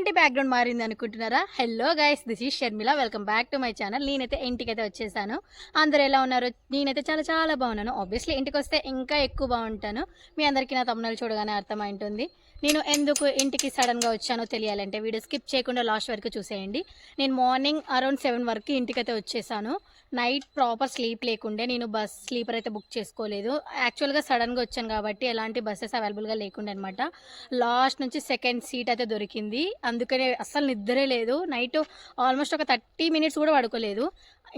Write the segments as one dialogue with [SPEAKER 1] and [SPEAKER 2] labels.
[SPEAKER 1] ఏంటి బ్యాక్గ్రౌండ్ మారింది అనుకుంటున్నారా? Hello guys, this is Sharmila. Welcome back to my channel. నేనైతే ఇంటికైతే వచ్చేసాను. అందరూ ఎలా ఉన్నారు? నేనైతే చాలా చాలా బాగున్నాను. ఆబ్వియస్లీ ఇంటికి వస్తే ఇంకా ఎక్కువ బాగుంటాను. మీ అందరికీ నా తమ్ముళ్ళు చూడగానే అర్థమైంటుంది. నేను ఎందుకు ఇంటికి సడన్గా వచ్చానో తెలియాలంటే వీడియో స్కిప్ చేయకుండా లాస్ట్ వరకు చూసేయండి. నేను మార్నింగ్ అరౌండ్ 7 వరకు ఇంటికైతే వచ్చేసాను. నైట్ ప్రాపర్ స్లీప్ లేకుండే, నేను బస్ స్లీపర్ అయితే బుక్ చేసుకోలేదు. యాక్చువల్గా సడన్గా వచ్చాను కాబట్టి ఎలాంటి బస్సెస్ అవైలబుల్గా లేకుండే అనమాట. లాస్ట్ నుంచి సెకండ్ సీట్ అయితే దొరికింది. అందుకనే అస్సలు నిద్రే లేదు. నైట్ ఆల్మోస్ట్ ఒక 30 మినిట్స్ కూడా పడుకోలేదు.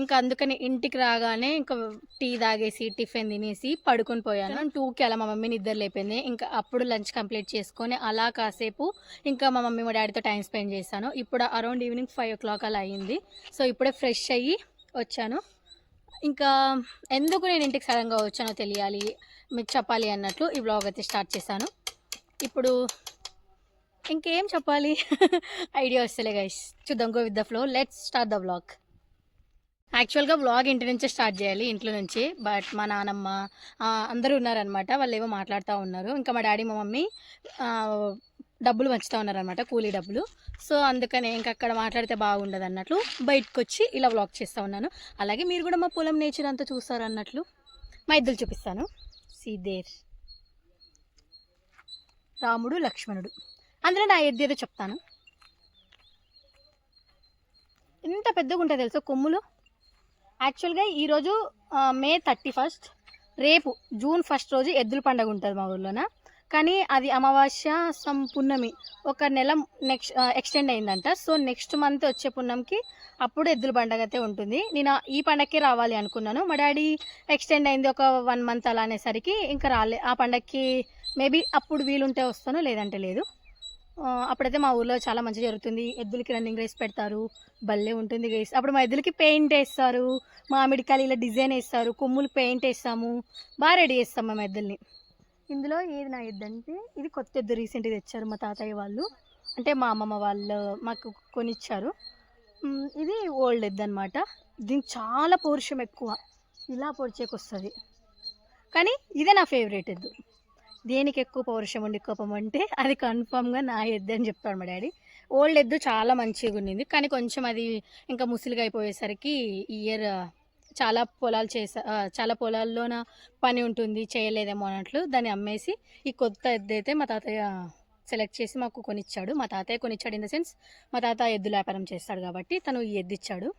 [SPEAKER 1] ఇంకా అందుకని ఇంటికి రాగానే ఇంకా టీ తాగేసి టిఫిన్ తినేసి పడుకొని పోయాను. 2కి అలా మా మమ్మీ నిద్ర లేపింది. ఇంకా అప్పుడు లంచ్ కంప్లీట్ చేసుకొని అలా కాసేపు ఇంకా మా మమ్మీ మా డాడీతో టైం స్పెండ్ చేశాను. ఇప్పుడు అరౌండ్ ఈవినింగ్ 5 o'clock అలా అయ్యింది. సో ఇప్పుడే ఫ్రెష్ అయ్యి వచ్చాను. ఇంకా ఎందుకు నేను ఇంటికి సడన్గా వచ్చానో తెలియాలి, మీకు చెప్పాలి అన్నట్లు ఈ వ్లాగ్ అయితే స్టార్ట్ చేశాను. ఇప్పుడు ఇంకేం చెప్పాలి ఐడియా వస్తలే గైస్. చూద్దాం, go with the flow. Let's start the vlog. యాక్చువల్గా వ్లాగ్ ఇంటి నుంచే స్టార్ట్ చేయాలి, ఇంట్లో నుంచి. బట్ మా నానమ్మ అందరూ ఉన్నారనమాట. వాళ్ళు ఏమో మాట్లాడుతూ ఉన్నారు. ఇంకా మా డాడీ మా మమ్మీ డబ్బులు పంచుతూ ఉన్నారనమాట, కూలీ డబ్బులు. సో అందుకనే ఇంకా అక్కడ మాట్లాడితే బాగుండదు అన్నట్లు బయటకు వచ్చి ఇలా వ్లాగ్ చేస్తూ ఉన్నాను. అలాగే మీరు కూడా మా పొలం నేచర్ అంతా చూస్తారు అన్నట్లు మా ఎద్దులు చూపిస్తాను. సీదేర్ రాముడు లక్ష్మణుడు. అందులో నా ఎద్దు ఏదో చెప్తాను. ఎంత పెద్దగా ఉంటుంది తెలుసా కొమ్ములు. యాక్చువల్గా ఈరోజు మే 31, రేపు జూన్ 1 రోజు ఎద్దుల పండుగ ఉంటుంది మా ఊర్లోన. కానీ అది అమావాస్య పున్నమి ఒక నెల నెక్స్ట్ ఎక్స్టెండ్ అయిందంట. సో నెక్స్ట్ మంత్ వచ్చే పున్నంకి అప్పుడు ఎద్దుల పండుగ అయితే ఉంటుంది. నేను ఈ పండగకి రావాలి అనుకున్నాను. మా డాడీ ఎక్స్టెండ్ అయింది ఒక 1 month అలా అనేసరికి ఇంకా రాలే. ఆ పండగకి మేబీ అప్పుడు వీలుంటే వస్తాను, లేదంటే లేదు. అప్పుడైతే మా ఊర్లో చాలా మంచి జరుగుతుంది. ఎద్దులకి రన్నింగ్ రేస్ పెడతారు, భలే ఉంటుంది గైస్. అప్పుడు మా ఎద్దులకి పెయింట్ వేస్తారు, మామిడికాయలు ఇలా డిజైన్ వేస్తారు, కొమ్ములు పెయింట్ వేస్తాము, బాగా రెడీ చేస్తాం మేము ఎద్దుల్ని. ఇందులో ఏది నా ఎద్దు అంటే ఇది కొత్త ఎద్దు, రీసెంట్గా తెచ్చారు మా తాతయ్య వాళ్ళు, అంటే మా అమ్మమ్మ వాళ్ళు మాకు కొనిచ్చారు. ఇది ఓల్డ్ ఎద్దు అనమాట. దీనికి చాలా పౌరుషం ఎక్కువ, ఇలా పొడిచేకొస్తుంది. కానీ ఇదే నా ఫేవరెట్ ఎద్దు. దేనికి ఎక్కువ పౌరుషం ఉండి కోపం అంటే అది కన్ఫామ్గా నా ఎద్దు అని చెప్తాడు మా డాడీ. ఓల్డ్ ఎద్దు చాలా మంచిగా ఉండింది, కానీ కొంచెం అది ఇంకా ముసిలిగా అయిపోయేసరికి ఈ ఇయర్ చాలా పొలాల్లోన పని ఉంటుంది, చేయలేదేమో అన్నట్లు దాన్ని అమ్మేసి ఈ కొత్త ఎద్దు అయితే మా తాతయ్య సెలెక్ట్ చేసి మాకు కొనిచ్చాడు. మా తాతయ్య కొనిచ్చాడు ఇన్ ద సెన్స్ మా తాత ఎద్దు వ్యాపారం చేస్తాడు కాబట్టి తను ఈ ఎద్దు ఇచ్చాడు.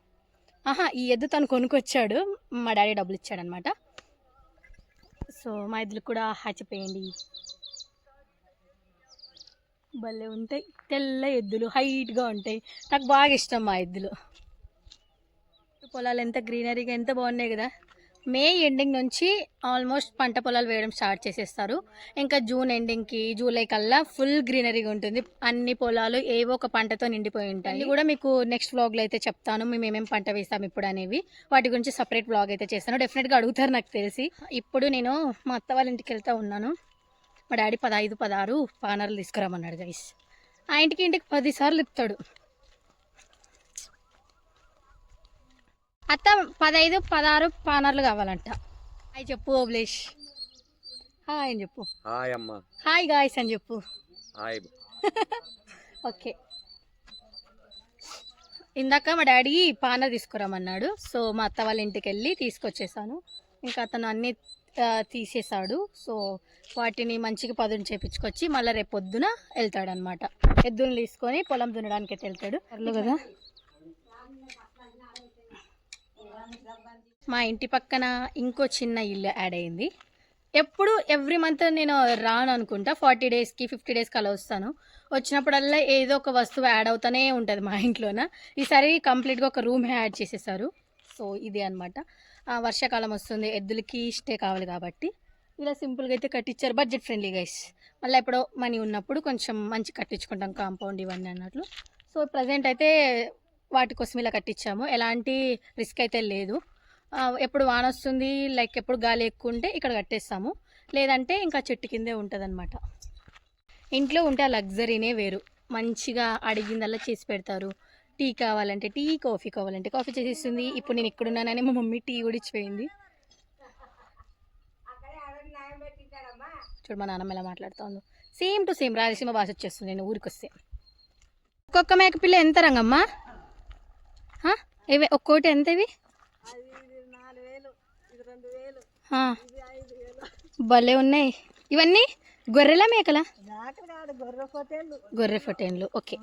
[SPEAKER 1] ఈ ఎద్దు తను కొనుక్కొచ్చాడు, మా డాడీ డబ్బులు ఇచ్చాడు అనమాట. సో మా ఎద్దులు కూడా హచ్చిపోయండి, భలే ఉంటాయి. తెల్ల ఎద్దులు హైట్గా ఉంటాయి, నాకు బాగా ఇష్టం మా ఎద్దులు. పొలాలు ఎంత గ్రీనరీగా ఎంత బాగున్నాయి కదా. మే ఎండింగ్ నుంచి ఆల్మోస్ట్ పంట పొలాలు వేయడం స్టార్ట్ చేసేస్తారు. ఇంకా జూన్ ఎండింగ్కి జూలై కల్లా ఫుల్ గ్రీనరీగా ఉంటుంది. అన్ని పొలాలు ఏవో ఒక పంటతో నిండిపోయి ఉంటాయి. ఇది కూడా మీకు నెక్స్ట్ వ్లాగ్లో అయితే చెప్తాను, మేము ఏమేమి పంట వేస్తాం ఇప్పుడు అనేవి. వాటి గురించి సపరేట్ వ్లాగ్ అయితే చేస్తాను. డెఫినెట్గా అడుగుతారు నాకు తెలిసి. ఇప్పుడు నేను మా అత్త వాళ్ళ ఇంటికి వెళ్తూ ఉన్నాను. మా డాడీ 15-16 పానర్లు తీసుకురామన్నాడు గైస్. ఆ ఇంటికి 10 సార్లు ఇస్తాడు. అత్త 15-16 పానర్లు కావాలంట. హాయ్ చెప్పు ఓబ్లేష్. హాయ్ అని చెప్పు.
[SPEAKER 2] హాయ్ అమ్మ.
[SPEAKER 1] హాయ్ గాయ్స్ అని చెప్పు.
[SPEAKER 2] హాయ్.
[SPEAKER 1] ఓకే, ఇందాక మా డాడీ పానర్ తీసుకురామన్నాడు. సో మా అత్త వాళ్ళ ఇంటికి వెళ్ళి తీసుకొచ్చేసాను. ఇంకా అతను అన్నీ తీసేసాడు. సో వాటిని మంచిగా పదును చేపించుకొచ్చి మళ్ళీ రేపు పొద్దున వెళ్తాడనమాట. ఎద్దును తీసుకొని పొలం దున్నడానికి అయితే వెళ్తాడు. అర్లు కదా. మా ఇంటి పక్కన ఇంకో చిన్న ఇల్లు యాడ్ అయింది. ఎవ్రీ మంత్ నేను రాను అనుకుంటా, 40 daysకి 50 daysకి అలా వస్తాను. వచ్చినప్పుడల్లా ఏదో ఒక వస్తువు యాడ్ అవుతూనే ఉంటుంది మా ఇంట్లోన. ఈసారి కంప్లీట్గా ఒక రూమ్ యాడ్ చేసేసారు. సో ఇది అనమాట. వర్షాకాలం వస్తుంది, ఎద్దులకి స్టే కావాలి కాబట్టి ఇలా సింపుల్గా అయితే కట్టించారు. Budget friendly guys. మళ్ళీ ఎప్పుడో మనీ ఉన్నప్పుడు కొంచెం మంచి కట్టించుకుంటాం, కాంపౌండ్ ఇవన్నీ అన్నట్లు. సో ప్రజెంట్ అయితే వాటి కోసం ఇలా కట్టించాము. ఎలాంటి రిస్క్ అయితే లేదు. ఎప్పుడు వాన వస్తుంది, లైక్ ఎప్పుడు గాలి ఎక్కువ ఉంటే ఇక్కడ కట్టేస్తాము, లేదంటే ఇంకా చెట్టు కిందే ఉంటుంది అనమాట. ఇంట్లో ఉంటే ఆ లగ్జరీనే వేరు. మంచిగా అడిగిందల్లా చేసి పెడతారు. టీ కావాలంటే టీ, కాఫీ కావాలంటే కాఫీ చేసిస్తుంది. ఇప్పుడు నేను ఇక్కడున్నానని మా మమ్మీ టీ కూడా ఇచ్చిపోయింది. చూడు మా నాన్నమ్మ ఎలా మాట్లాడుతూ ఉందో. సేమ్ టు సేమ్ రాయలసీమ భాష వచ్చేస్తుంది నేను ఊరికి వస్తే. ఒక్కొక్క మేకపిల్ల ఎంత రంగమ్మ? ఇవి ఒక్కోటి ఎంత ఇవి? భలే ఉన్నాయి. ఇవన్నీ గొర్రెల మేకలా? గొర్రె ఫొటేన్లు. ఓకే,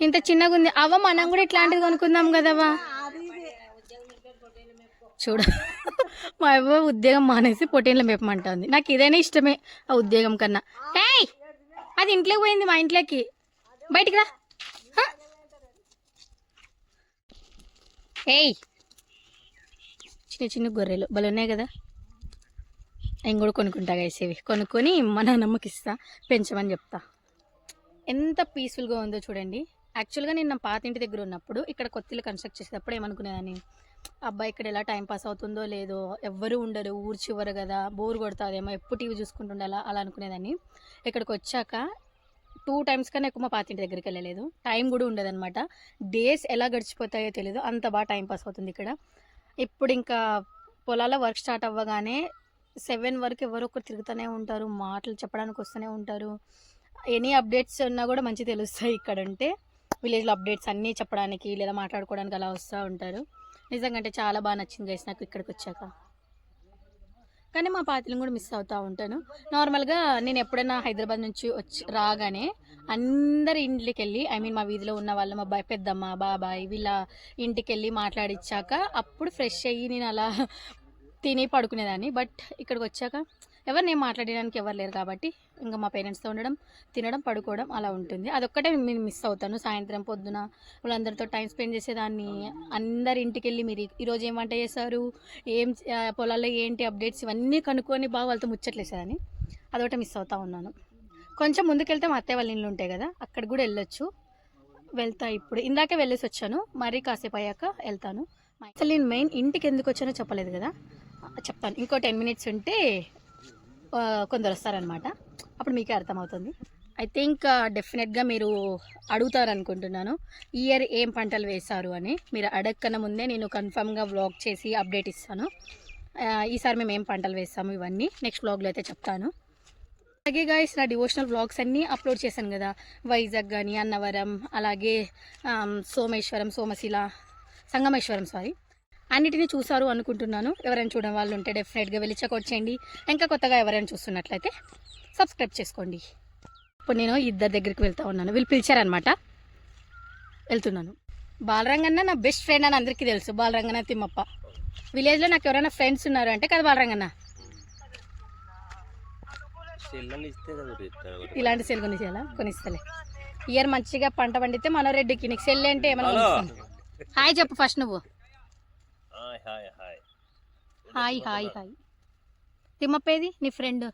[SPEAKER 1] ఇంత చిన్నగా ఉంది. అవ్వ మనం కూడా ఇట్లాంటిది కొనుక్కుందాం కదవ్వా. చూడ మా అవ్వ ఉద్యోగం మానేసి పొట్టేన్లు మేపమంటుంది. నాకు ఇదైనా ఇష్టమే ఆ ఉద్యోగం కన్నా. ఏయ్, అది ఇంట్లోకి పోయింది, మా ఇంట్లోకి. బయటికి రా. ఏయ్, చిన్న చిన్న గొర్రెలు భలే ఉన్నాయి కదా. నేను కూడా కొనుక్కుంటా వేసేవి. కొనుక్కొని మా నాన్నమ్మకి ఇస్తా, పెంచమని చెప్తా. ఎంత పీస్ఫుల్గా ఉందో చూడండి. యాక్చువల్గా నేను నా పాత ఇంటి దగ్గర ఉన్నప్పుడు ఇక్కడ కొత్త ఇల్లు కన్స్ట్రక్ట్ చేసేటప్పుడు ఏమనుకునేదాన్ని, అబ్బాయి ఇక్కడ ఎలా టైం పాస్ అవుతుందో లేదో, ఎవ్వరూ ఉండరు, ఊరు చివరు కదా, బోర్ కొడుతుందేమో, ఎప్పుడు టీవీ చూసుకుంటుండాలా అలా అనుకునేదాన్ని. ఇక్కడికి వచ్చాక 2 times కన్నా ఎక్కువ మా పాత ఇంటి దగ్గరికి వెళ్ళలేదు. టైం కూడా ఉండదన్నమాట. డేస్ ఎలా గడిచిపోతాయో తెలియదు, అంత బాగా టైం పాస్ అవుతుంది ఇక్కడ. ఇప్పుడు ఇంకా పొలాల వర్క్ స్టార్ట్ అవ్వగానే 7 వరకు ఎవరో ఒకరు తిరుగుతూనే ఉంటారు, మాటలు చెప్పడానికి వస్తూనే ఉంటారు. ఎనీ అప్డేట్స్ ఉన్నా కూడా మంచి తెలుస్తాయి ఇక్కడ ఉంటే. విలేజ్లో అప్డేట్స్ అన్నీ చెప్పడానికి లేదా మాట్లాడుకోవడానికి అలా వస్తూ ఉంటారు. నిజంగా అంటే చాలా బాగా నచ్చింది గైస్ నాకు ఇక్కడికి వచ్చాక. కానీ మా పాతలను కూడా మిస్ అవుతూ ఉంటాను. నార్మల్గా నేను ఎప్పుడైనా హైదరాబాద్ నుంచి రాగానే అందరి ఇంటికి వెళ్ళి, ఐ మీన్ మా వీధిలో ఉన్న వాళ్ళు, మా పెద్దమ్మ, బాబాయ్ వీళ్ళ ఇంటికి వెళ్ళి మాట్లాడిచ్చాక అప్పుడు ఫ్రెష్ అయ్యి నేను అలా తిని పడుకునేదాన్ని. బట్ ఇక్కడికి వచ్చాక ఎవరిని ఏం మాట్లాడడానికి ఎవరు లేరు కాబట్టి ఇంకా మా పేరెంట్స్తో ఉండడం, తినడం, పడుకోవడం అలా ఉంటుంది. అదొక్కటే నేను మిస్ అవుతాను. సాయంత్రం పొద్దున వాళ్ళందరితో టైం స్పెండ్ చేసేదాన్ని. అందరి ఇంటికి వెళ్ళి మీరు ఈరోజు ఏం వంట చేస్తారు, ఏం పొలాల్లో ఏంటి అప్డేట్స్, ఇవన్నీ కనుక్కొని బాగా వాళ్ళతో ముచ్చట్లేసేదాన్ని. అదొకటి మిస్ అవుతూ ఉన్నాను. కొంచెం ముందుకెళ్తే మా అత్తయ్య వాళ్ళ ఇల్లు ఉంటాయి కదా, అక్కడికి కూడా వెళ్ళొచ్చు. వెళ్తా. ఇప్పుడు ఇందాకే వెళ్ళేసి వచ్చాను, మరీ కాసేపు అయ్యాక వెళ్తాను. అసలు నేను మెయిన్ ఇంటికి ఎందుకు వచ్చానో చెప్పలేదు కదా, చెప్తాను. ఇంకో 10 minutes ఉంటే కొందరు వస్తారనమాట, అప్పుడు మీకే అర్థమవుతుంది. ఐ థింక్ డెఫినెట్గా మీరు అడుగుతారనుకుంటున్నాను ఈ ఇయర్ ఏం పంటలు వేశారు అని. మీరు అడగకన్నా ముందే నేను కన్ఫామ్గా వ్లాగ్ చేసి అప్డేట్ ఇస్తాను. ఈసారి మేము ఏం పంటలు వేస్తాము ఇవన్నీ నెక్స్ట్ వ్లాగ్లో అయితే చెప్తాను. అలాగే గాయస్, నా డివోషనల్ వ్లాగ్స్ అన్నీ అప్లోడ్ చేశాను కదా, వైజాగ్ కానీ, అన్నవరం, అలాగే సోమేశ్వరం, సోమశిల, సంగమేశ్వరం అన్నిటినీ చూసారు అనుకుంటున్నాను. ఎవరైనా చూడడం వాళ్ళు ఉంటే డెఫినెట్గా వెళ్ళి చెక్అవుట్ చేయండి. ఇంకా కొత్తగా ఎవరైనా చూస్తున్నట్లయితే సబ్స్క్రైబ్ చేసుకోండి. ఇప్పుడు నేను ఇద్దరి దగ్గరికి వెళ్తూ ఉన్నాను, వీళ్ళు పిలిచారనమాట, వెళ్తున్నాను. బాలరంగన్న నా బెస్ట్ ఫ్రెండ్ అని అందరికీ తెలుసు. బాలరంగన్న, తిమ్మప్ప. విలేజ్లో నాకు ఎవరైనా ఫ్రెండ్స్ ఉన్నారు అంటే కదా బాలరంగన్న. ఇలాంటి సెల్ కొనిసేయాలా? కొనిస్తలే. ఇయర్ మంచిగా పంట పండితే మనోరెడ్డికి నీకు సెల్ అంటే ఏమన్నా. హాయ్ చెప్పు ఫస్ట్ నువ్వు. Hi hi hi. తిమ్మప్పేది నీ ఫ్రెండ్?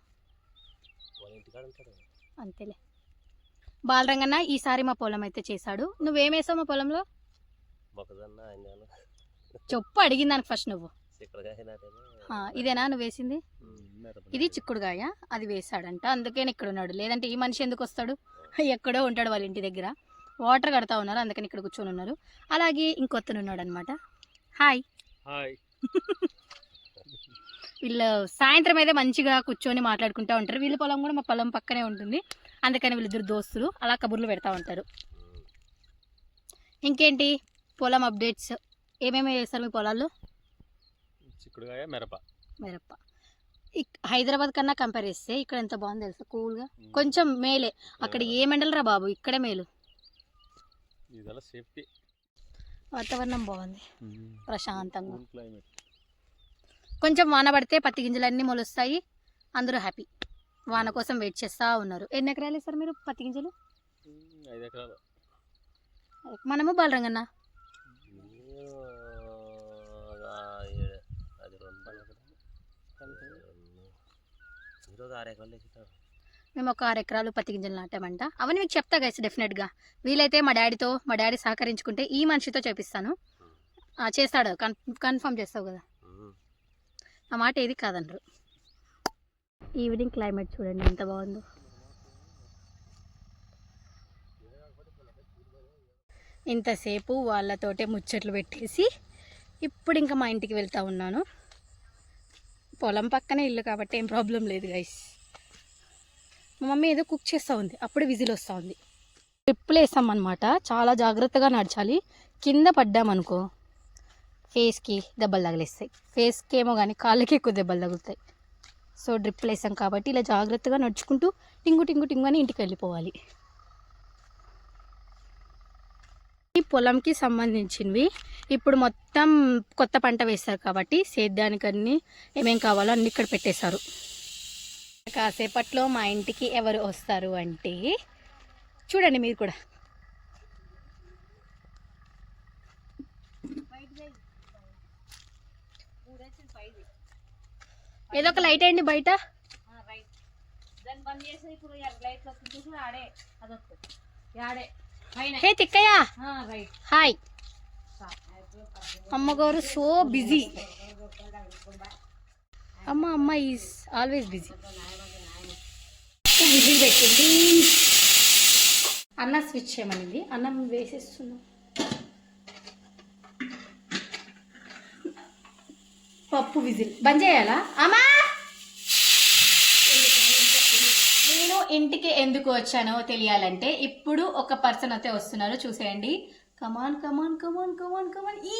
[SPEAKER 1] అంతేలే. బాలరంగన్న ఈసారి మా పొలం అయితే చేశాడు. నువ్వేమేసావు మా పొలంలో చెప్పు, అడిగిన దానికి ఫస్ట్ నువ్వు. ఇదేనా నువ్వు వేసింది? ఇది చిక్కుడుగాయ, అది వేసాడంట, అందుకే ఇక్కడ ఉన్నాడు. లేదంటే ఈ మనిషి ఎందుకు వస్తాడు, ఎక్కడో ఉంటాడు వాళ్ళ ఇంటి దగ్గర. వాటర్ కడతా ఉన్నారు, అందుకని ఇక్కడ కూర్చొని ఉన్నారు. అలాగే ఇంకొత్తను ఉన్నాడు అనమాట. Hi hi. వీళ్ళు సాయంత్రం అయితే మంచిగా కూర్చొని మాట్లాడుకుంటూ ఉంటారు. వీళ్ళ పొలం కూడా మా పొలం పక్కనే ఉంటుంది, అందుకని వీళ్ళిద్దరు దోస్తులు అలా కబుర్లు పెడతా ఉంటారు. ఇంకేంటి పొలం అప్డేట్స్? ఏమేమి చేస్తారు మీ పొలాల్లో?
[SPEAKER 2] చిక్కుడుకాయ, మిరప.
[SPEAKER 1] హైదరాబాద్ కన్నా కంపేర్ చేస్తే ఇక్కడ ఎంత బాగుంది తెలుసా, కూల్గా. కొంచెం మేలే, అక్కడ ఏమండలు రా బాబు, ఇక్కడే మేలు. వాతావరణం బాగుంది, ప్రశాంతంగా. కొంచెం వాన పడితే పత్తి గింజలన్నీ మొలుస్తాయి, అందరూ హ్యాపీ. వాన కోసం వెయిట్ చేస్తూ ఉన్నారు. ఎన్ని ఎకరాలు వేస్తారు మీరు పత్తి గింజలు?
[SPEAKER 2] 5 ఎకరాలు.
[SPEAKER 1] మనము బాలరంగన్న మేము ఒక 6 ఎకరాలు పత్తి గింజలు నాటామంట. అవన్నీ మీకు చెప్తా గైస్ డెఫినెట్గా. వీలైతే మా డాడీ సహకరించుకుంటే ఈ మనిషితో చేపిస్తాను. చేస్తాడు, కన్ఫర్మ్ చేస్తావు కదా, ఆ మాట ఏది కాదనరు. ఈవినింగ్ క్లైమేట్ చూడండి ఎంత బాగుందో. ఇంతసేపు వాళ్ళతోటే ముచ్చట్లు పెట్టేసి ఇప్పుడు ఇంకా మా ఇంటికి వెళ్తూ ఉన్నాను. పొలం పక్కనే ఇల్లు కాబట్టి ఏం ప్రాబ్లం లేదు గైస్. మా మమ్మీ ఏదో కుక్ చేస్తూ ఉంది, అప్పుడే విజిల్ వస్తూ ఉంది. ట్రిప్పులు వేసామన్నమాట. చాలా జాగ్రత్తగా నడచాలి. కింద పడ్డామనుకో ఫేస్కి దెబ్బలు తగిలేస్తాయి. ఫేస్కి ఏమో కానీ కాళ్ళకి ఎక్కువ దెబ్బలు తగులుతాయి. సో డ్రిప్పులు వేసాం కాబట్టి ఇలా జాగ్రత్తగా నడుచుకుంటూ టింగు టింగు టింగు అని ఇంటికి వెళ్ళిపోవాలి. ఈ పొలంకి సంబంధించినవి ఇప్పుడు మొత్తం కొత్త పంట వేస్తారు కాబట్టి సేద్యానికన్నీ ఏమేం కావాలో అన్ని ఇక్కడ పెట్టేశారు. కాసేపట్లో మా ఇంటికి ఎవరు వస్తారు అంటే చూడండి మీరు కూడా. ఏదో ఒక లైట్ అయ్యండి బయట. హే తిక్కయ్య, హాయ్. అమ్మగారు సో బిజీ. అమ్మ ఈజ్ ఆల్వేస్ బిజీ. బిజీ పెట్టింది. అన్న స్విచ్ చేయమనింది, అన్నం వేసేస్తున్నాం. పప్పు విజిల్ బంద్ చేయాలా అమ్మా? నేను ఇంటికి ఎందుకు వచ్చానో తెలియాలంటే ఇప్పుడు ఒక పర్సన్ అయితే వస్తున్నారు, చూసేయండి. కమాన్ కమాన్ కమాన్ కమాన్ కమాన్. ఈ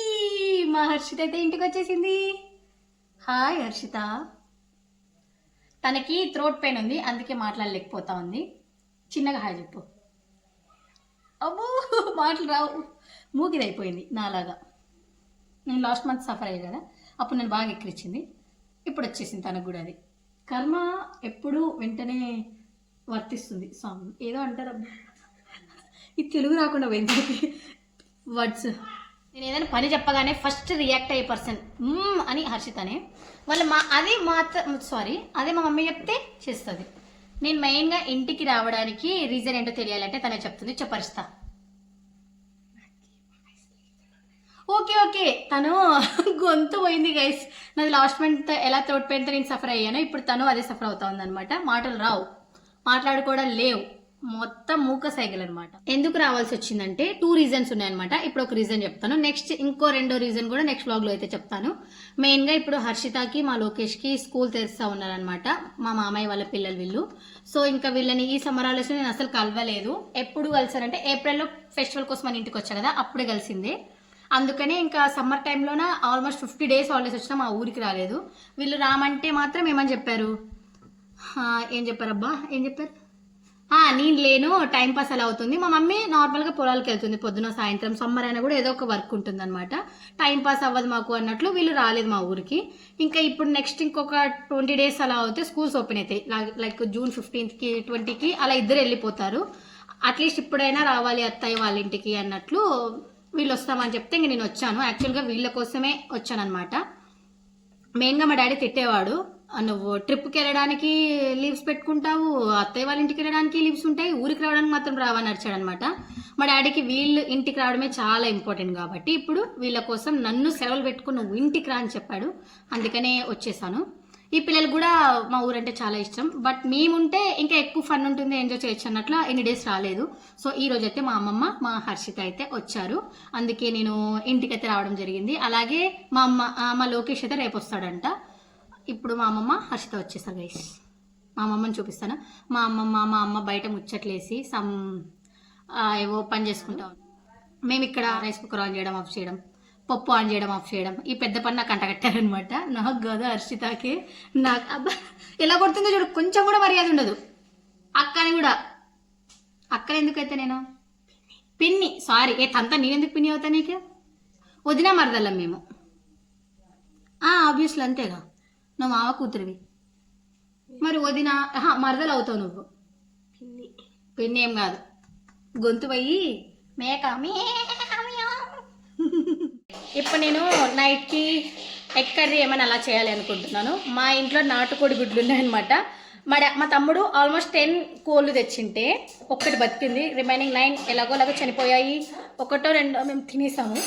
[SPEAKER 1] మా హర్షిత అయితే ఇంటికి వచ్చేసింది. హాయ్ హర్షిత. తనకి థ్రోట్ పెయిన్ ఉంది, అందుకే మాట్లాడలేకపోతా ఉంది. చిన్నగా హాయ్ చెప్పు. అబ్బో మాటలు రావు, మూగిదైపోయింది నాలాగా. నేను లాస్ట్ మంత్ సఫర్ అయ్యాను కదా, అప్పుడు నేను బాగా ఎక్కిరిచ్చింది. ఇప్పుడు వచ్చేసింది తనకు కూడా. అది కర్మ ఎప్పుడు వెంటనే వర్తిస్తుంది. సాంగ్ ఏదో అంటారు అబ్బా, ఇది తెలుగు రాకుండా పోయింది వర్డ్స్. నేను ఏదైనా పని చెప్పగానే ఫస్ట్ రియాక్ట్ అయ్యే పర్సన్ అని హర్షితనే. వాళ్ళ అదే మా మమ్మీ చెప్తే చేస్తుంది. నేను మెయిన్గా ఇంటికి రావడానికి రీజన్ ఏంటో తెలియాలంటే తనే చెప్తుంది. చెప్పరిస్తా. ఓకే తను గొంతు పోయింది గైస్. నాది లాస్ట్ మంత్ ఎలా థ్రోట్ పెయిన్తో నేను సఫర్ అయ్యాను, ఇప్పుడు తను అదే సఫర్ అవుతా ఉందన్నమాట. మాటలు రావు, మాట్లాడుకోవడం లేవు, మొత్తం మూక సైకిల్ అనమాట. ఎందుకు రావాల్సి వచ్చిందంటే 2 రీజన్స్ ఉన్నాయన్నమాట. ఇప్పుడు ఒక రీజన్ చెప్తాను, నెక్స్ట్ ఇంకో 2వ రీజన్ కూడా నెక్స్ట్ వ్లాగ్లో అయితే చెప్తాను. మెయిన్గా ఇప్పుడు హర్షితకి మా లోకేష్కి స్కూల్ తెరుస్తూ ఉన్నారనమాట, మా మామయ్య వాళ్ళ పిల్లలు వీళ్ళు. సో ఇంకా వీళ్ళని ఈ సమ్మర్ హాలిడేస్లో నేను అసలు కలవలేదు. ఎప్పుడు కలిసానంటే ఏప్రిల్లో ఫెస్టివల్ కోసం మన ఇంటికి వచ్చా కదా, అప్పుడే కలిసిందే. అందుకనే ఇంకా సమ్మర్ టైంలోన ఆల్మోస్ట్ 50 డేస్ హాలిడేస్ వచ్చినా మా ఊరికి రాలేదు. వీళ్ళు రామంటే మాత్రం ఏమని చెప్పారు, ఏం చెప్పారబ్బా, ఏం చెప్పారు, నేను లేను, టైంపాస్ అలా అవుతుంది. మా మమ్మీ నార్మల్గా పొలాలకు వెళ్తుంది పొద్దున సాయంత్రం, సమ్మర్ అయినా కూడా ఏదో ఒక వర్క్ ఉంటుంది అనమాట, టైంపాస్ అవ్వదు మాకు అన్నట్లు వీళ్ళు రాలేదు మా ఊరికి. ఇంకా ఇప్పుడు నెక్స్ట్ ఇంకొక 20 డేస్ అలా అవుతే స్కూల్స్ ఓపెన్ అవుతాయి. లైక్ జూన్ 15కి 20కి అలా ఇద్దరు వెళ్ళిపోతారు. అట్లీస్ట్ ఇప్పుడైనా రావాలి అత్తయ్య వాళ్ళ ఇంటికి అన్నట్లు వీళ్ళు వస్తామని చెప్తే ఇంక నేను వచ్చాను. యాక్చువల్గా వీళ్ళ కోసమే వచ్చానమాట. మెయిన్గా మా డాడీ తిట్టేవాడు, నువ్వు ట్రిప్కి వెళ్ళడానికి లీవ్స్ పెట్టుకుంటావు, అత్తయ్య వాళ్ళ ఇంటికి వెళ్ళడానికి లీవ్స్ ఉంటాయి, ఊరికి రావడానికి మాత్రం రావని నడిచాడనమాట. మా డాడీకి వీళ్ళు ఇంటికి రావడమే చాలా ఇంపార్టెంట్ కాబట్టి ఇప్పుడు వీళ్ళ కోసం నన్ను సెలవులు పెట్టుకుని నువ్వు ఇంటికి రా అని చెప్పాడు, అందుకనే వచ్చేసాను. ఈ పిల్లలు కూడా మా ఊరంటే చాలా ఇష్టం, బట్ మేముంటే ఇంకా ఎక్కువ ఫన్ ఉంటుంది, ఎంజాయ్ చేయొచ్చు అన్నట్లు ఎన్ని డేస్ రాలేదు. సో ఈ రోజు అయితే మా అమ్మమ్మ మా హర్షిత అయితే వచ్చారు, అందుకే నేను ఇంటికైతే రావడం జరిగింది. అలాగే మా లోకేష్ అయితే రేపు వస్తాడంట. ఇప్పుడు మా అమ్మమ్మ హర్షిత వచ్చేసారు గైస్. మా అమ్మమ్మని చూపిస్తాను. మా అమ్మ బయట ముచ్చట్లేసి ఏవో పని చేసుకుంటాం. మేము ఇక్కడ రైస్ కుక్కర్ ఆన్ చేయడం ఆఫ్ చేయడం, పప్పు ఆన్ చేయడం ఆఫ్ చేయడం, ఈ పెద్ద పని నాకు అంటగట్టారనమాట. నాకు కాదు హర్షితకి. నాకు అబ్బా ఎలా కొడుతుందో చూడు, కొంచెం కూడా మర్యాద ఉండదు. అక్కని కూడా, అక్కని ఎందుకైతే నేను పిన్ని, సారీ తంతా నేనెందుకు పిన్ని అవుతా నీకు? వదినా మరదల్లం మేము. ఆబ్వియస్లీ అంతేగా, నువ్వు మావ కూతురివి, మరి వదిన మరదలు అవుతావు నువ్వు. పిన్ని ఏం కాదు, గొంతు పోయి మేక. ఇప్పుడు నేను నైట్కి ఎగ్ కర్రీ ఏమైనా అలా చేయాలి అనుకుంటున్నాను. మా ఇంట్లో నాటుకోడి గుడ్లు ఉన్నాయన్నమాట. మా తమ్ముడు ఆల్మోస్ట్ 10 కోళ్ళు తెచ్చింటే ఒక్కటి బతికింది, రిమైనింగ్ 9 ఎలాగోలాగో చనిపోయాయి. 1, 2 మేము తినేసాము.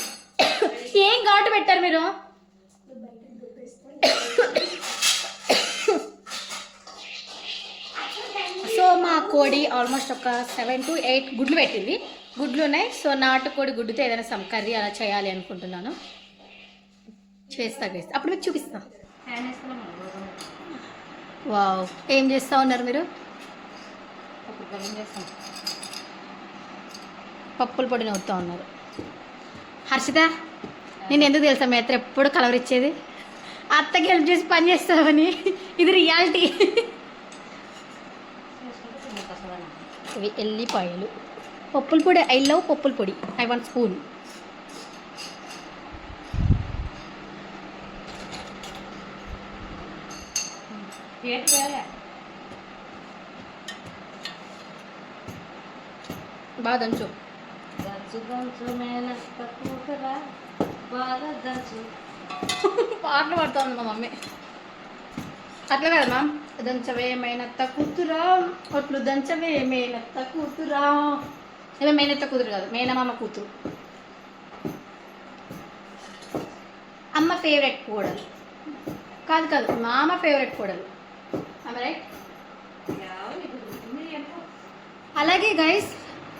[SPEAKER 1] ఏం ఘాటు పెట్టారు మీరు? సో మా కోడి ఆల్మోస్ట్ ఒక 7 to 8 గుడ్లు పెట్టింది, గుడ్లు ఉన్నాయి. సో నాటుకోడి గుడ్డుతో ఏదైనా సమ్ కర్రీ అలా చేయాలి అనుకుంటున్నాను. చేస్తా గైస్, అప్పుడు మీకు చూపిస్తా. వావ్, ఏం చేస్తా ఉన్నారు మీరు? పప్పుల పొడి నవ్వుతూ ఉన్నారు. హర్షిత, నేను ఎందుకు తెలుసా మీ అత్త ఎప్పుడు కలవరిచ్చేది, అత్తకి హెల్ప్ చేసి పని చేస్తామని. ఇది రియాలిటీ. ఇవి ఎల్లిపాయలు, పప్పుల పొడి. ఐ లవ్ పప్పుల పొడి. I want spoon. బాగా దంచు. పాటలు పాడుతూ ఉంది మా మమ్మీ. అట్లా కదా మ్యామ్, దంచవే మేనత్త కూతురా, ఒట్లు దంచవే మేనత్త కూతురా. ఏమే మేనత్త కూతురు కాదు, మేనమామ కూతురు. అమ్మ ఫేవరెట్ కోడలు కాదు కాదు, మామ ఫేవరెట్ కోడలు. రైట్. అలాగే గైస్,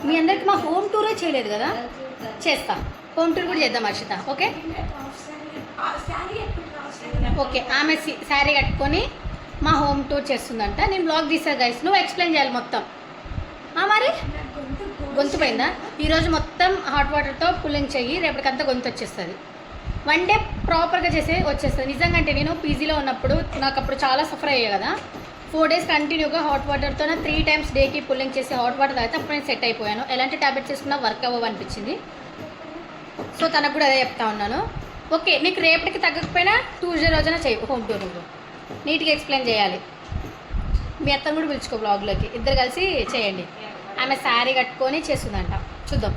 [SPEAKER 1] మీ అందరికి మా హోమ్ టూరే చేయలేదు కదా, చేస్తా. హోమ్ టూర్ కూడా చేద్దాం హర్షిత. Okay okay. ఆమె శారీ కట్టుకొని మా హోమ్ టూర్ చేస్తుందంట. నేను బ్లాగ్ తీసాను గైస్, నువ్వు ఎక్స్ప్లెయిన్ చేయాలి మొత్తం. మరి గొంతు పోయిందా? ఈరోజు మొత్తం హాట్ వాటర్తో పుల్లింగ్ చెయ్యి, రేపటికంతా గొంతు వచ్చేస్తుంది. 1 డే ప్రాపర్గా వచ్చేస్తుంది. నిజంగా అంటే నేను పీజీలో ఉన్నప్పుడు నాకు అప్పుడు చాలా సఫర్ అయ్యాయి కదా. 4 days కంటిన్యూగా హాట్ వాటర్తో 3 times డేకి పుల్లింగ్ చేసి హాట్ వాటర్ తాగితే అప్పుడు నేను సెట్ అయిపోయాను. ఎలాంటి ట్యాబ్లెట్స్ చేసుకున్నా వర్క్ అవ్వనిపించింది. సో తనకు కూడా అదే చెప్తా ఉన్నాను. ఓకే, నీకు రేపటికి తగ్గకపోయినా ట్యూస్డే రోజున చేయి హోమ్ టూర్. నువ్వు నీట్గా ఎక్స్ప్లెయిన్ చేయాలి. మీ అత్తను కూడా పిలుచుకో బ్లాగ్లోకి, ఇద్దరు కలిసి చేయండి. ఆమె శారీ కట్టుకొని చేస్తుందంట, చూద్దాం.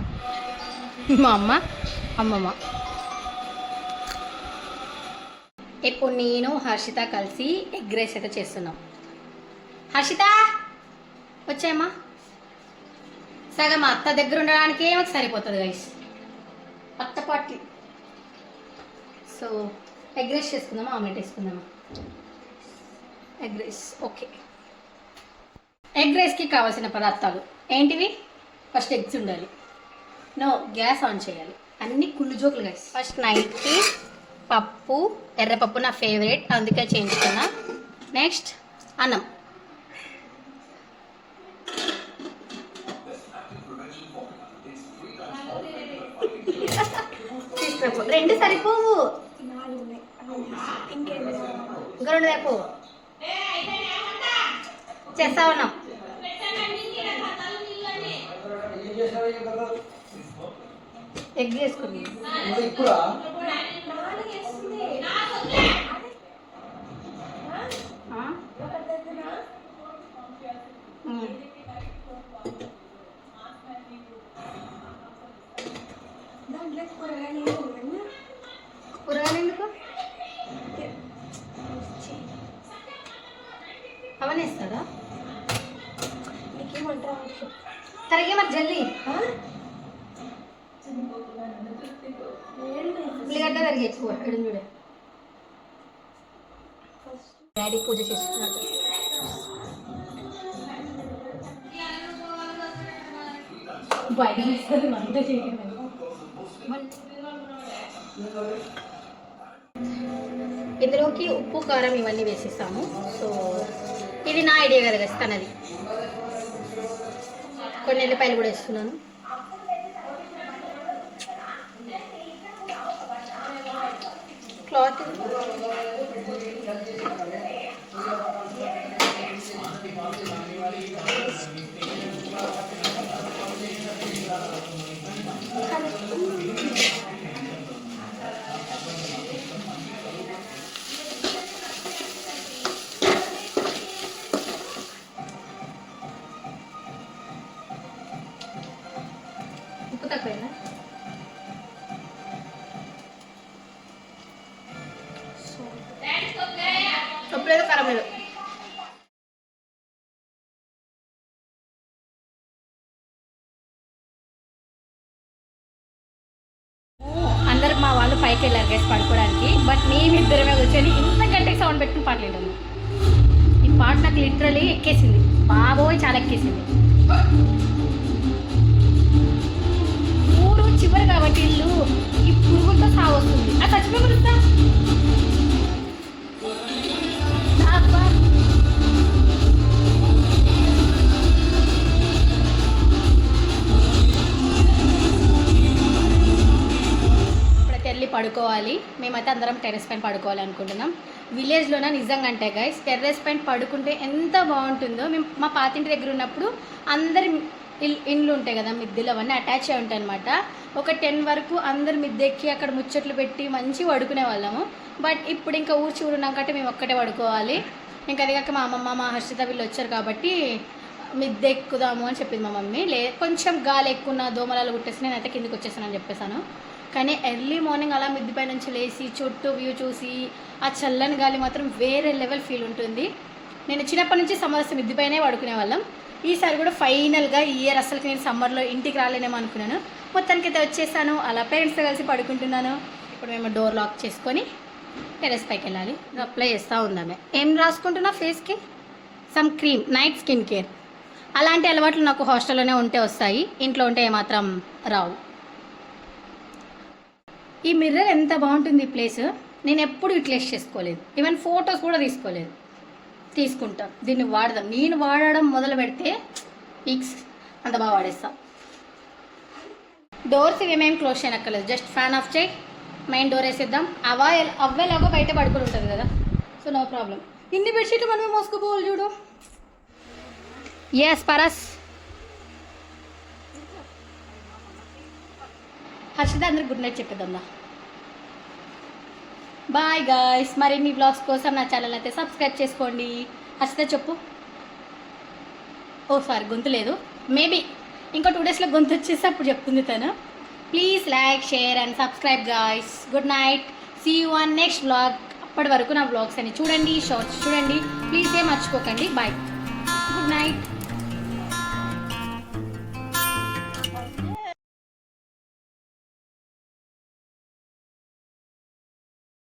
[SPEAKER 1] మా అమ్మమ్మ ఇప్పుడు నేను హర్షిత కలిసి ఎగ్ రైస్ అయితే చేస్తున్నాం. హర్షిత వచ్చాయమ్మా. సగం అత్త దగ్గర ఉండడానికి ఏమో సరిపోతుంది గైస్, అత్త పార్టీ. సో ఎగ్ రైస్ చేసుకుందామా, ఆమ్లెట్ వేసుకుందామా? Egg rice. ఓకే, ఎగ్ రైస్కి కావాల్సిన పదార్థాలు ఏంటివి? ఫస్ట్ ఎగ్స్ ఉండాలి. గ్యాస్ ఆన్ చేయాలి. అన్ని కుళ్ళు జోకులు గైస్. ఫస్ట్ నైట్కి పప్పు, ఎర్రపప్పు నా ఫేవరెట్, అందుకే చేయించుకున్నా. నెక్స్ట్ అన్నం. రెండు సరిపోవు, ఇంకా 2 తేపు. చేస్తా ఉన్నాం. ఎగ్ వేసుకుంది. కూరగాయలు ఎందుకు అవన్నీ ఇస్తారా? తరిగే మరి జల్లి. ఉల్లిగడ్డ తరిగి ఎక్కువ ఎడం చూడే. డాడీ పూజ చేస్తున్నాడు. బయట వంట చేయడం. ఇందులోకి ఉప్పు కారం ఇవన్నీ వేసేస్తాము. సో ఇది నా ఐడియా కదా గస్, తనది. కొన్ని ఎల్లిపాయలు కూడా వేస్తున్నాను. క్లాత్ ఉప్పు తక్కువైనా? ఉప్పు లేదు, కారం లేదు. అందరికి మా వాళ్ళు పైకి వెళ్ళారు గైస్ పడుకోవడానికి. బట్ మేమిద్దరమే కూర్చొని ఇంత గట్టిగా సౌండ్ పెట్టుకుని పాటలు వింటాము. ఈ పాట నాకు లిటరలీ ఎక్కేసింది, బాబోయ్ చాలా ఎక్కేసింది. ఊరు చివరి కాబట్టి ఇల్లు ఈ పురుగులతో సాగు వస్తుంది. ఆ చచ్చిపోయి గురుస్తా అందరం టెర్రస్ పైన పడుకోవాలి అనుకుంటున్నాం. విలేజ్లోన నిజంగా అంటే గైస్ టెర్రస్ పైన పడుకుంటే ఎంత బాగుంటుందో. మేము మా పాతింటి దగ్గర ఉన్నప్పుడు అందరి ఇండ్లు ఉంటాయి కదా, మిద్దెలు అవన్నీ అటాచ్ అయి ఉంటాయి అనమాట. ఒక 10 వరకు అందరు మిద్దెక్కి అక్కడ ముచ్చట్లు పెట్టి మంచి పడుకునే వాళ్ళము. బట్ ఇప్పుడు ఇంకా ఊరు చూడున్నాకంటే మేము ఒక్కటే పడుకోవాలి. ఇంకా అది కాక మా అమ్మమ్మ మా హర్షిత వీళ్ళు వచ్చారు కాబట్టి మిద్దె ఎక్కుదాము అని చెప్పింది మా మమ్మీ. కొంచెం గాలి ఎక్కువ దోమలాలు కుట్టేసి నేనైతే కిందకి వచ్చేసానని చెప్పేశాను. కానీ ఎర్లీ మార్నింగ్ అలా మిద్దె పై నుంచి లేచి చుట్టూ వ్యూ చూసి ఆ చల్లని గాలి మాత్రం వేరే లెవెల్ ఫీల్ ఉంటుంది. నేను చిన్నప్పటి నుంచి సమ్మర్ మిద్దె పైనే పడుకునే వాళ్ళం. ఈసారి కూడా ఫైనల్గా ఈ ఇయర్ అసలుకి నేను సమ్మర్లో ఇంటికి రాలేనేమో అనుకున్నాను. మొత్తానికి అయితే వచ్చేసాను. అలా పేరెంట్స్తో కలిసి పడుకుంటున్నాను. ఇప్పుడు మేము డోర్ లాక్ చేసుకొని టెర్రస్ పైకి వెళ్ళాలి. అప్లై చేస్తూ ఉందామే. ఏం రాసుకుంటున్నా ఫేస్కి? Some cream, night skin care. అలాంటి అలవాట్లు నాకు హాస్టల్లోనే ఉంటే వస్తాయి, ఇంట్లో ఉంటే ఏమాత్రం రావు. ఈ మిర్రర్ ఎంత బాగుంటుంది ఈ ప్లేస్. నేను ఎప్పుడు యూటిలైజ్ చేసుకోలేదు, ఈవెన్ ఫొటోస్ కూడా తీసుకోలేదు. తీసుకుంటాం, దీన్ని వాడదాం. నేను వాడడం మొదలు పెడితే పిక్స్ అంత బాగా వాడేస్తాం. డోర్స్ ఇవేమేమి క్లోజ్ చేయనక్కర్లేదు, జస్ట్ ఫ్యాన్ ఆఫ్ చేయి, మెయిన్ డోర్ వేసేద్దాం. అవ్వేలాగా బయట పడుకుని ఉంటుంది కదా, సో నో ప్రాబ్లం. ఇన్ని బెడ్షీట్లు మనమే మోసుకుపోవాలి చూడు. ఎస్ పరస్ హర్షిత అందరికి గుడ్ నైట్ చెప్పేద్దా. Bye guys. మరిన్ని బ్లాగ్స్ కోసం నా ఛానల్ అయితే సబ్స్క్రైబ్ చేసుకోండి. హర్షిత చెప్పు. ఓ సారీ గొంతు లేదు, మేబీ ఇంకో 2 డేస్లో గొంతు వచ్చేసి అప్పుడు చెప్తుంది తను. Please like, share and subscribe guys. Good night, see you on next blog. అప్పటి వరకు నా బ్లాగ్స్ అని చూడండి, షార్ట్స్ చూడండి, ప్లీజ్ ఏం మర్చిపోకండి. Bye, good night.